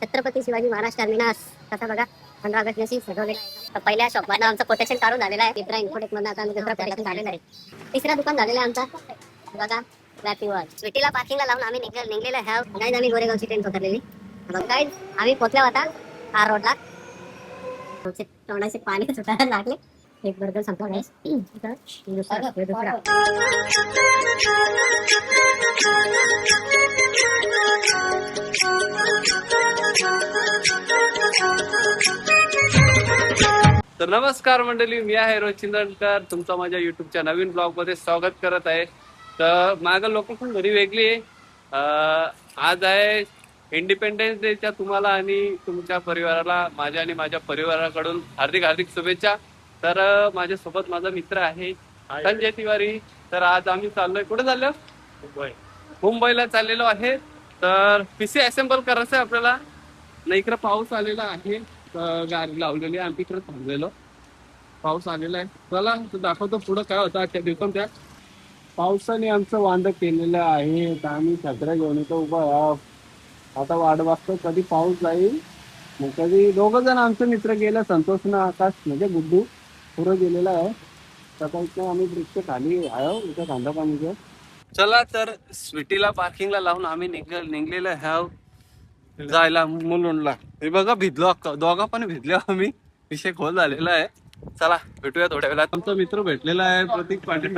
Chhatrapati Shivaji Maharaj terminus कसा बघा 15 August दिवशी सजवलेला आहे. तर पहिल्या शॉपमधनं आमचं कोटेशन काढून झालेलं आहे. इब्रा इन्फोटेक मधनं आता आम्ही दुसरा कोटेशन झालेला आहे. तिसरा दुकान झालेला आहे आमचा बघा रॅपीवर. स्वीटीला पार्किंगला लावून आम्ही निघलेलो आहे. गाईज आम्ही गोरेगावची ट्रेन पकडलेली. गाईज आम्ही पोहोचल्या होता आर रोडला. तोंडाचे पाणी सुटायला लागले. एक बर्गर संपला गाईज. दुसरा तर नमस्कार मंडळी, मी आहे रोहित चिंदणकर. तुमचं माझ्या युट्यूबच्या नवीन ब्लॉग मध्ये स्वागत करत आहे. तर माझं लोकेशन घरी वेगळी आहे. आज आहे इंडिपेंडन्स डेच्या तुम्हाला आणि तुमच्या परिवाराला माझ्या आणि माझ्या परिवाराकडून हार्दिक हार्दिक शुभेच्छा. तर माझ्यासोबत माझा मित्र आहे संजय तिवारी. तर आज आम्ही चाललोय, कुठे चाललो? मुंबईला चाललेलो आहे. तर पीसी असेंबल करायचं आहे आपल्याला. नाही इकडे पाऊस आलेला आहे, गाडी लावलेली आहे, आम्ही तिकडे थांबलेलो. पाऊस आलेला आहे. चला दाखवतो पुढं काय होतं आजच्या दिवसात. त्या पावसाने आमचं वांद केलेलं आहे. तर आम्ही छत्र्या घेऊन येतो उभा. आता वाट बघतो कधी पाऊस जाईल. मग कधी दोघं जण आमचे मित्र गेले, संतोष ना आकाश म्हणजे गुड्डू पुढं गेलेला आहे. आता इथं आम्ही ब्रिजच्या खाली आहे, इथं कांदा पाणी. चला तर स्वीटीला पार्किंगला लावून आम्ही निघलेलो आहे जायला मुलुंडला. हे बघा भिजलो, दोघा पण भिजलो आम्ही. विषय खोल झालेला आहे. चला भेटूया थोड्या वेळात. आमचा मित्र भेटलेला आहे प्रतीक पाटील.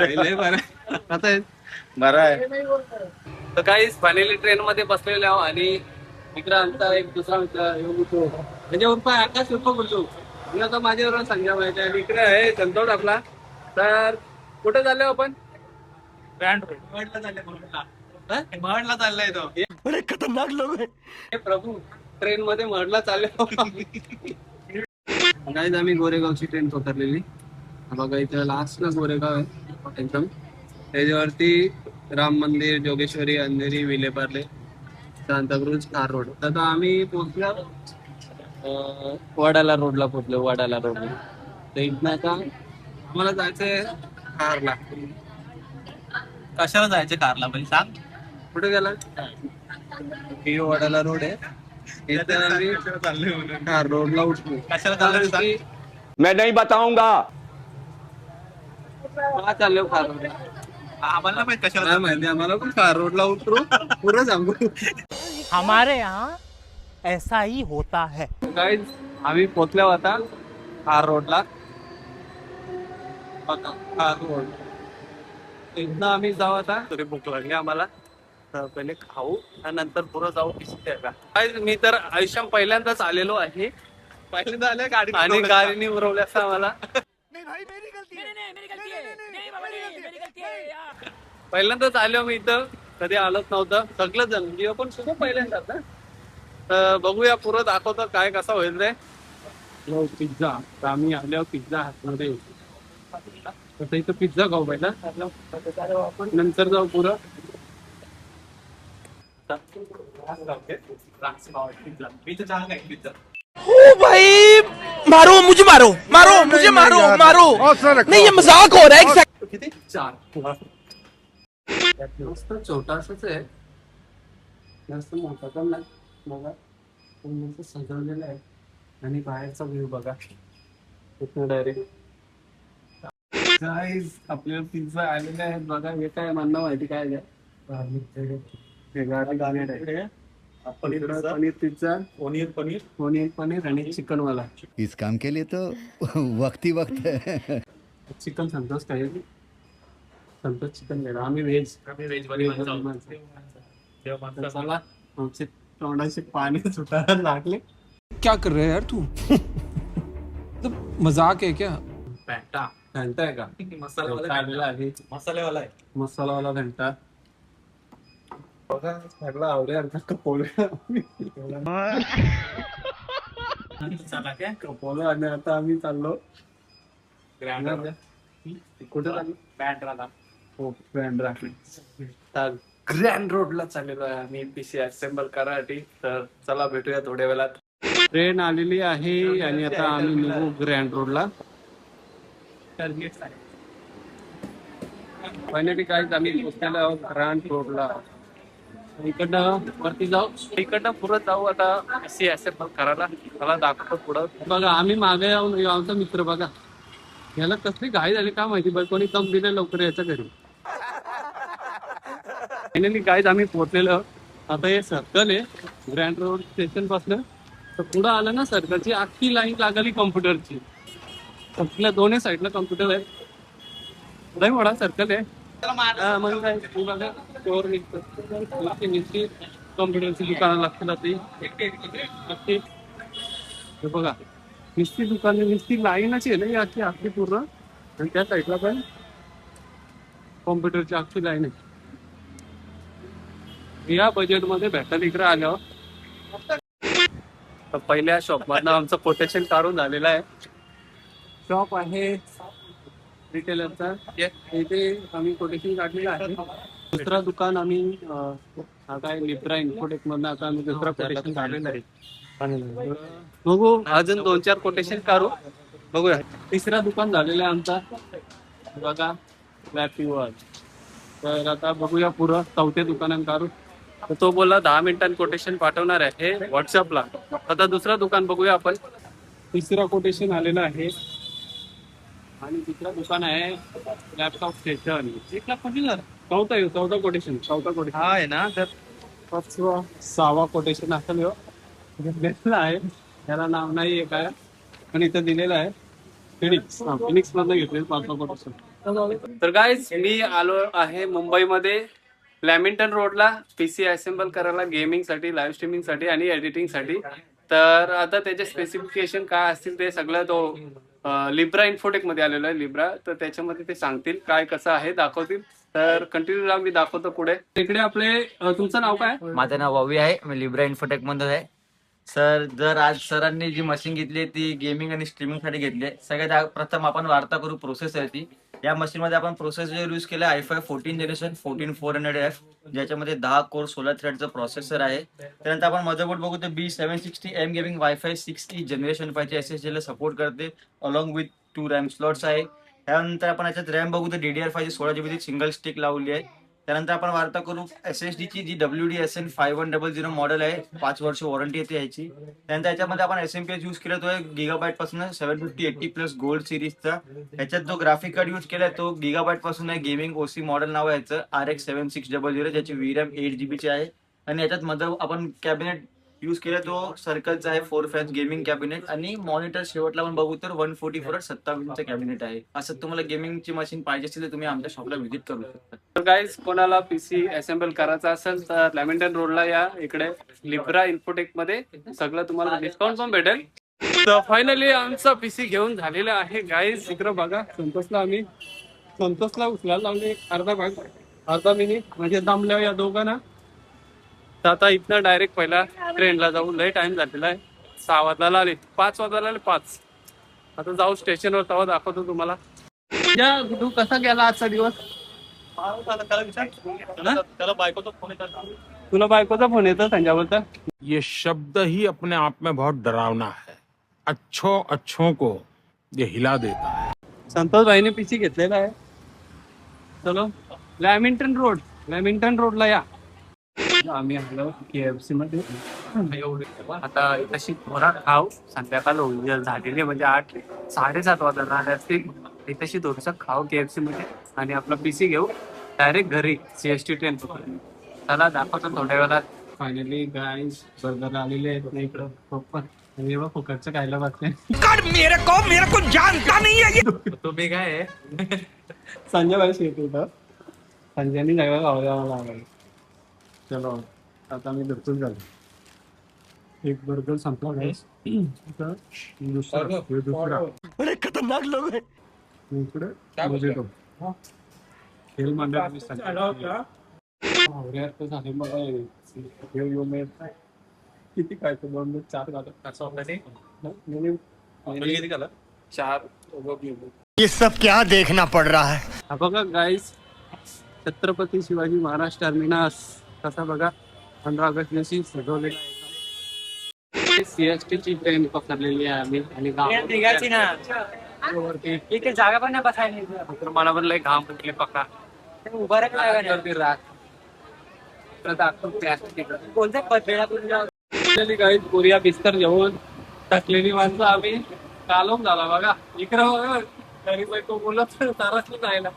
आता बरं आहे. तर काही फायनली ट्रेन मध्ये बसलेले आहो आणि इकडे आमचा एक दुसरा मित्र म्हणजे उर्फ आकाश उर्फ बोलतो. आता माझ्यावर संजय माहिती आहे. इकडे आहे संतोष आपला. तर कुठे चाललो आपण? ग्रँड रोड महडला चाललाय तो. अरे खतरनाक लोक आहे प्रभू. ट्रेन मध्ये महडला चालले. गाईज आम्ही गोरेगावची ट्रेन पकडलेली. बघा इथे लास्टला गोरेगाव आहे एकदम. त्याच्यावरती राम मंदिर, जोगेश्वरी, अंधेरी, विलेपार्ले, सांताक्रूज, कार रोड. आता आम्ही पोहोचलो वडाला रोडला पोहोचलो. वडाला रोडला तर इथनं आता आम्हाला जायचंय कारला. कशाला जायचं कारला पहिले सांग. कुठे गेला? वडाला रोड आहे. इथं आम्ही कार रोडला उठलो. कशाला चाललं सांग. मैं नहीं बताऊंगा. चाललो कार रोडला. आम्हाला माहित कशाला नाही माहिती आम्हाला, पण कार रोडला उतरू पुरं सांगू. हमारे यहाँ ऐसा ही होता है. गाईज आम्ही पोचल्या होता कार रोडला. कार रोड इथनं आम्ही जाऊ आता. तरी भूक लागली आम्हाला. तर पहिले खाऊ आणि नंतर पुढं जाऊ. मी तर आयुष्यात पहिल्यांदाच आलेलो आहे. पहिल्यांदा आल्या गाडी आणि गाडीने उरवल्या असं आम्हाला. पहिल्यांदाच आलो मी इथं, कधी आलोच नव्हतं. सगळं जण जीव पण सुद्धा पहिल्यांदाच ना. तर बघूया पुरं दाखवतो काय कसं होईल रे. पिझ्झा. तर आम्ही आलो पिझ्झा हातमध्ये. तसं इथं पिझ्झा खाऊ पहिला, नंतर जाऊ पुरं. ओ भाई मारो मुझे, मारो मारो मुझे, मारो मारो. नहीं ये मजाक हो रहा है. किती? 4. मस्त छोटासाच आहे, जास्त मोठा पण नाही. बघा मस्त सजवलेलं आहे. आणि बाहेरचा व्ह्यू बघा इथं डायरेक्ट. गाईज आपल्याला पिझ्झा आलेले आहेत बघा. हे काय म्हणणं माहिती काय आहे? पनीर पिझ्झा, पनीर आणि चिकन वाला. इस काम के लिए तो वक्त ही वक्त है. चिकन संतोष काय? संतोष चिकन घ्या. आम्ही व्हेज. चला आमचे तोंडाचे पाणी सुटायला लागले. क्या कर रहे हैं यार तू? तो मजाक है क्या? घंटा आहे का? मसालेवाला आहे. मसालावाला घंटा. सगळं आवडे कपोलं आणि आता आम्ही चाललो कुठे चाललो? बँड्राला. हो बँड्रा. ग्रँड रोडला चाललेलो आहे आम्ही पीसी असेंबल करायसाठी. तर चला भेटूया थोड्या वेळात. ट्रेन आलेली आहे आणि आता आम्ही निघू ग्रँड रोडला. फायनली काय आम्ही पोहोचलेलो आहोत ग्रँड रोडला. इकडनं वरती जाऊ, इकडनं पुढं जाऊ आता सी असेंबल करायला. मला दाखवतो पुढं. बघा आम्ही मागे येऊन आमचा मित्र बघा, याला कसली घाई झाली काय माहिती, बघ कोणी कम दिले लवकर याच्या घरी. फायनली गाईज आम्ही पोहोचलेलो. आता हे सर्कल आहे ग्रँड रोड स्टेशन पासून तर पुढं आलं ना, सर्कलची अख्खी लाईन लागली कॉम्प्युटरची. आपल्या दोन्ही साईडला कॉम्प्युटर आहे. लय मोठा सर्कल आहे. मग काय तू बघा स्टोअर निघतं, कॉम्प्युटरची दुकानं लागतील. हे बघा निस्ती दुकाने, निस्ती लाईनच आहे ना याची अख्खी पूर्ण. आणि त्या साईडला पण कॉम्प्युटरची अख्खी लाईन आहे. या बजेटमध्ये भेटायला इकडे आल्यावर. तर पहिल्या शॉपमधनं आमचं कोटेशन काढून झालेलं आहे. शॉप आहे रिटेलरचा, इथे आम्ही कोटेशन काढलेलं आहे. दुसरा दुकान आम्ही आता लिब्रा इन्फोटेक मधनं आता आम्ही दुसरा कोटेशन काढलेलं आहे. बघू अजून 2-4 कोटेशन काढू, बघूया. तिसरा दुकान झालेला आहे आमचा बघा व्यापीवर. तर आता बघूया पुढं चौथ्या दुकानात काढू. तर तो बोलला 10 मिनिटांनी कोटेशन पाठवणार आहे व्हॉट्सअपला. आता दुसरा दुकान बघूया आपण. तिसरा कोटेशन आलेला आहे आणि तिसरा दुकान आहे लॅपटॉप स्टेशन. 1,25,000 चौथा कोटेशन हा आहे ना. तर 6वा कोटेशन असेल घेतलेला आहे. त्याला नाव नाही आहे काय, पण इथं दिलेलं आहे फिनिक्स मधनं घेतलेलं 5वा कोटेशन. तर गाईज मी आलो आहे मुंबईमध्ये लॅमिंटन रोडला पीसी असेंबल करायला, गेमिंग साठी, लाईव्ह स्ट्रीमिंग साठी आणि एडिटिंग साठी. तर आता त्याचे स्पेसिफिकेशन काय असतील ते सगळं तो लिब्रा इन्फोटेक मध्ये आलेलो आहे लिब्रा. तर त्याच्यामध्ये ते सांगतील काय कसं आहे, दाखवतील. तर कंटिन्यू मी दाखवतो पुढे. इकडे आपले तुमचं नाव काय? माझं नाव ववी आहे, मी लिब्रा इन्फोटेक मध्ये आहे. सर आज सरांनी जी मशीन घेतली ती गेमिंग आणि स्ट्रीमिंग साठी घेतली. सगळ्यात प्रथम आपण वार्ता करू प्रोसेस आहे ती. या मशीन मध्ये आपण प्रोसेसर यूज केला i5 14 जनरेशन 14400F, ज्याच्यामध्ये 10 कोर 16 थ्रेडचं प्रोसेसर आहे. त्यानंतर आपण मदरबोर्ड बघू तर B760M gaming wifi 6E generation 5 SSD ला सपोर्ट करते, अलॉंग विथ 2 रॅम स्लॉट्स आहे. त्यानंतर आपण याच्यात रॅम बघू तर DDR5 16GB सिंगल स्टिक लावली आहे. त्यानंतर आपण वार्ता करू SSD ची, जी WDSN 5100 मॉडेल आहे. 5 वर्ष वॉरंटी येते याची. त्यानंतर याच्यामध्ये आपण SMPS यूज केला तो गिगाबाईट पासून 75080+ गोल्ड सिरीजचा. याच्यात जो ग्राफिक कार्ड यूज केलाय तो गिगाबाईट पासून आहे. गेमिंग OC मॉडेल नाव आहे याचं RX 7600, ज्याची VRAM 8GB ची आहे. आणि याच्यात मध्ये आपण कॅबिनेट यूज केला तो सर्कलचा आहे 4 फॅन्स गेमिंग कॅबिनेट. आणि मॉनिटर शेवटला आपण बघू तर 144/27 कॅबिनेट आहे. असं तुम्हाला गेमिंगची मशीन पाहिजे असेल तर तुम्ही आमच्या शॉपला व्हिजिट करू शकता. तर गाईज कोणाला पीसी असेंबल करायचा असेल तर लॅमिंटन रोडला या, इकडे लिब्रा इन्फोटेक मध्ये सगळं तुम्हाला डिस्काउंट पण भेटेल. तर फायनली आमचा पीसी घेऊन झालेला आहे गाईज. इकडं बघा संतोषला उचलायला लावले अर्धा मिनिट म्हणजे दमल्या या दोघांना. तर आता इथनं डायरेक्ट पहिला ट्रेनला जाऊ. लय टाइम झालेला आहे. 6 वाजता आले, 5 वाजता आले 5. आता जाऊ स्टेशनवर, तेव्हा दाखवतो तुम्हाला. तू कसा गेला आजचा दिवस? त्याला बायकोचा फोन येतात. तुला बायकोचा फोन येतो संजयबद्दल? ये शब्द ही अपने आप में बहुत डरावना है. अच्छों को ये हिला देता है. संतोष भाईने पीसी घेतलेला आहे. चलो लॅमिंटन रोडला या. आम्ही आलो KFC मध्ये. आता तशी थोडा खाऊ, संध्याकाळ झालेली म्हणजे 8-7:30 वाजता झाले असतील. तशी थोडंसं खाऊ KFC मध्ये आणि आपला पीसी घेऊ डायरेक्ट घरी CST ट्रेन पकडून. चला दाखवतो थोड्या वेळात. फायनली गाईज बर्गर आलेले आहेत ना इकडं प्रॉपर. आणि एवढं फुकटचं खायला बघते. मेरे को जानता नहीं है. तुम्ही काय आहे संजय भाई शेत होतं. संजयनी जायला लावला. चलो आता मी दर्शन झालो. एक बर्गर संपला गाईस. दुसरा बड़े खतरनाक लोग हैं. इकडे मजेतो खेळ मंडळ किती काय 2-4 झालं. 4 ये सब क्या देखना पड़ रहा है. हा बघा गाईस छत्रपती शिवाजी महाराज टर्मिनस कसा बघा 15 ऑगस्ट दिवशी सजवलेला आहे. CST ची ट्रेन पकडलेली आहे आम्ही. आणि जागा पण नाही बसायला. मला पण लय घाम फुटले पक्का. तर दाखवतो त्यासाठी. कोणत्या पद्धतीने काही कोरिया बिस्तर जेवण टाकलेली माणसं आम्ही कालवून झाला बघा. इकडं बघा तरी बायको बोलत ताराच जायला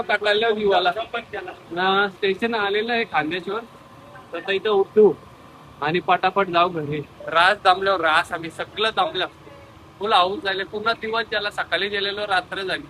कटाल्या जीवाला ना. स्टेशन आलेलं आहे खांद्याशिवर, तर इथं उठू आणि पटापट जाऊ घरी. रास जमल्यावर रास आम्ही सगळं जमलं फुल हाऊस झाले. पूर्ण दिवस ज्याला सकाळी गेलेलो रात्र झाली.